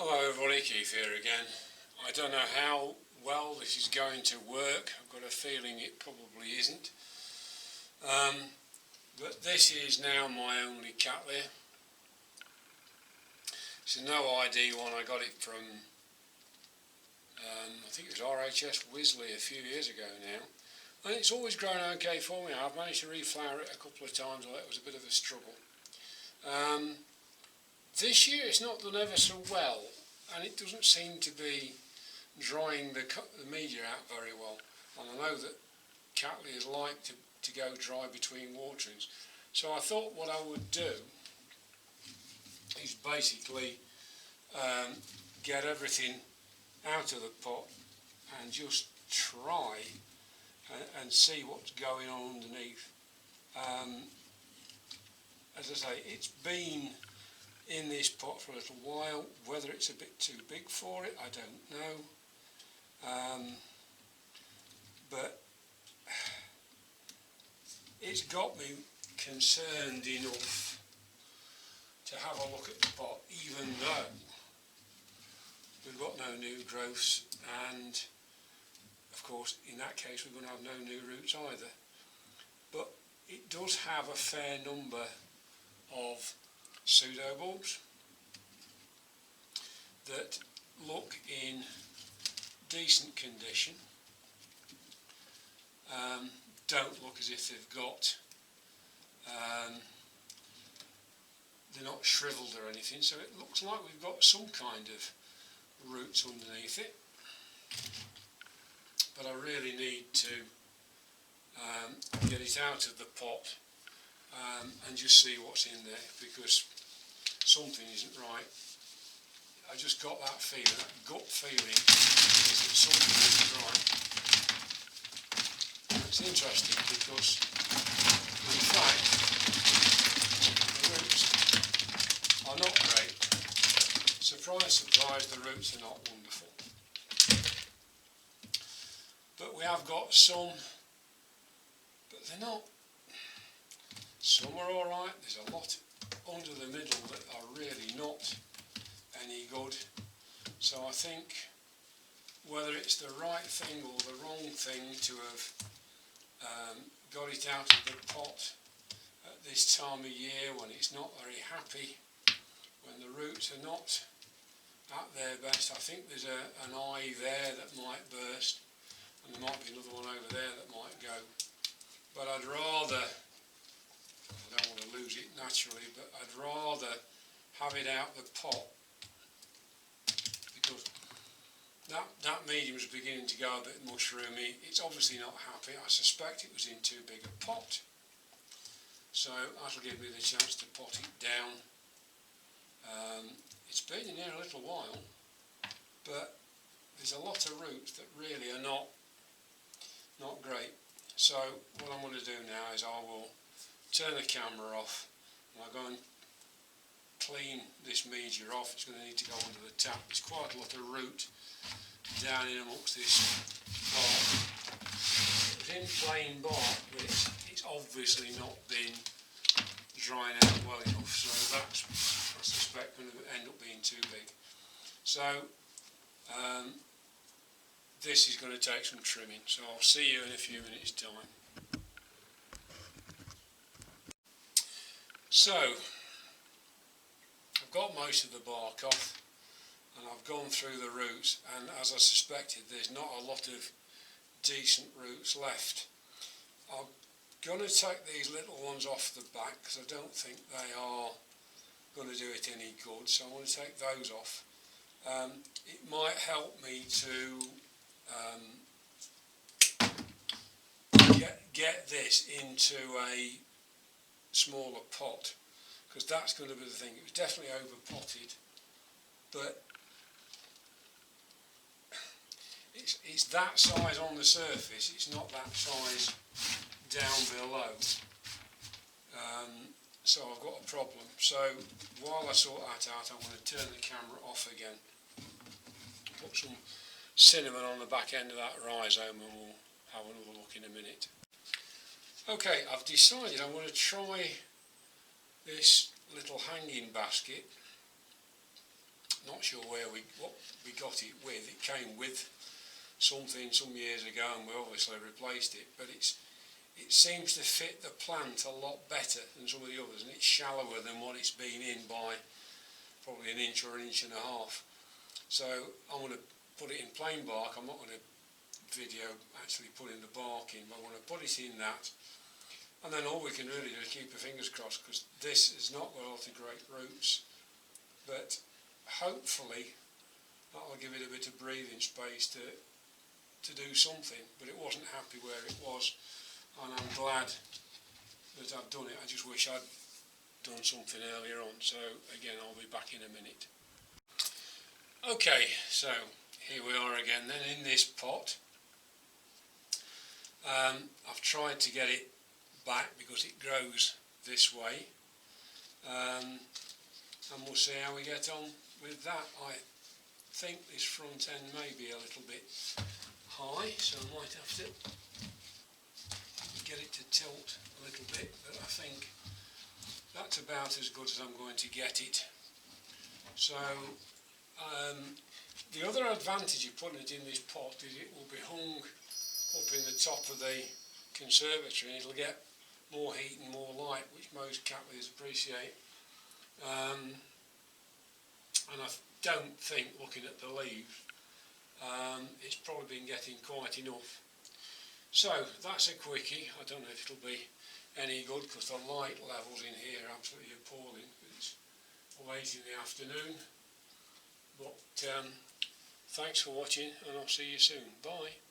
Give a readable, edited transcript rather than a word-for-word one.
Hello everybody, Keith here again. I don't know how well this is going to work. I've got a feeling it probably isn't. But this is now my only Cattleya. It's a no ID one. I got it from I think it was RHS Wisley a few years ago now. And it's always grown okay for me. I've managed to reflower it a couple of times, although it was a bit of a struggle. This year it's not done ever so well, and it doesn't seem to be drying the media out very well. And I know that Cattleyas like to go dry between waterings. So I thought what I would do is basically get everything out of the pot and just try and see what's going on underneath. As I say, it's been in this pot for a little while. Whether it's a bit too big for it, I don't know. But it's got me concerned enough to have a look at the pot, even though we've got no new growths, and of course in that case we're going to have no new roots either. But it does have a fair number of pseudobulbs that look in decent condition, don't look as if they've got they're not shriveled or anything, so it looks like we've got some kind of roots underneath it. But I really need to get it out of the pot and just see what's in there, because something isn't right. I just got that feeling, that gut feeling, is that something isn't right. It's interesting because, in fact, the roots are not great. Surprise, surprise, the roots are not wonderful. But we have got some, but they're not. Some are alright, there's a lot under the middle that are really not any good. So I think whether it's the right thing or the wrong thing to have got it out of the pot at this time of year when it's not very happy, when the roots are not at their best. I think there's an eye there that might burst, and there might be another one over there that might go. But I'd rather, I don't want to lose it naturally, but I'd rather have it out the pot, because that medium's beginning to go a bit mushroomy. It's obviously not happy. I suspect it was in too big a pot, so that'll give me the chance to pot it down. It's been in here a little while, but there's a lot of roots that really are not great. So what I'm going to do now is I will turn the camera off and I'll go and clean this media off. It's going to need to go under the tap. There's quite a lot of root down in amongst this bark. It's in plain bark, but it's obviously not been drying out well enough, so that's, I suspect, going to end up being too big. So this is going to take some trimming, so I'll see you in a few minutes' time. So I've got most of the bark off and I've gone through the roots, and as I suspected, there's not a lot of decent roots left. I'm going to take these little ones off the back because I don't think they are going to do it any good, so I'm going to take those off. It might help me to get this into a smaller pot, because that's going to be the thing. It was definitely overpotted, but it's that size on the surface, it's not that size down below. So I've got a problem. So while I sort that out, I'm going to turn the camera off again, put some cinnamon on the back end of that rhizome, and we'll have another look in a minute. Okay, I've decided I'm going to try this little hanging basket not sure what we got it with. It came with something some years ago, and we obviously replaced it, but it seems to fit the plant a lot better than some of the others, and it's shallower than what it's been in by probably an inch or an inch and a half. So I'm going to put it in plain bark. I'm not going to video actually putting the bark in, but I want to put it in that, and then all we can really do is keep our fingers crossed, because this has not got a lot of great roots, but hopefully that'll give it a bit of breathing space to do something. But it wasn't happy where it was, and I'm glad that I've done it. I just wish I'd done something earlier on. So again, I'll be back in a minute. Okay, so here we are again then in this pot. I've tried to get it back because it grows this way, and we'll see how we get on with that. I think this front end may be a little bit high, so I might have to get it to tilt a little bit, but I think that's about as good as I'm going to get it. So the other advantage of putting it in this pot is it will be hung up in the top of the conservatory, and it'll get more heat and more light, which most Cattleyas appreciate. And I don't think, looking at the leaves, it's probably been getting quite enough. So that's a quickie. I don't know if it'll be any good, because the light levels in here are absolutely appalling. It's late in the afternoon. But thanks for watching, and I'll see you soon. Bye.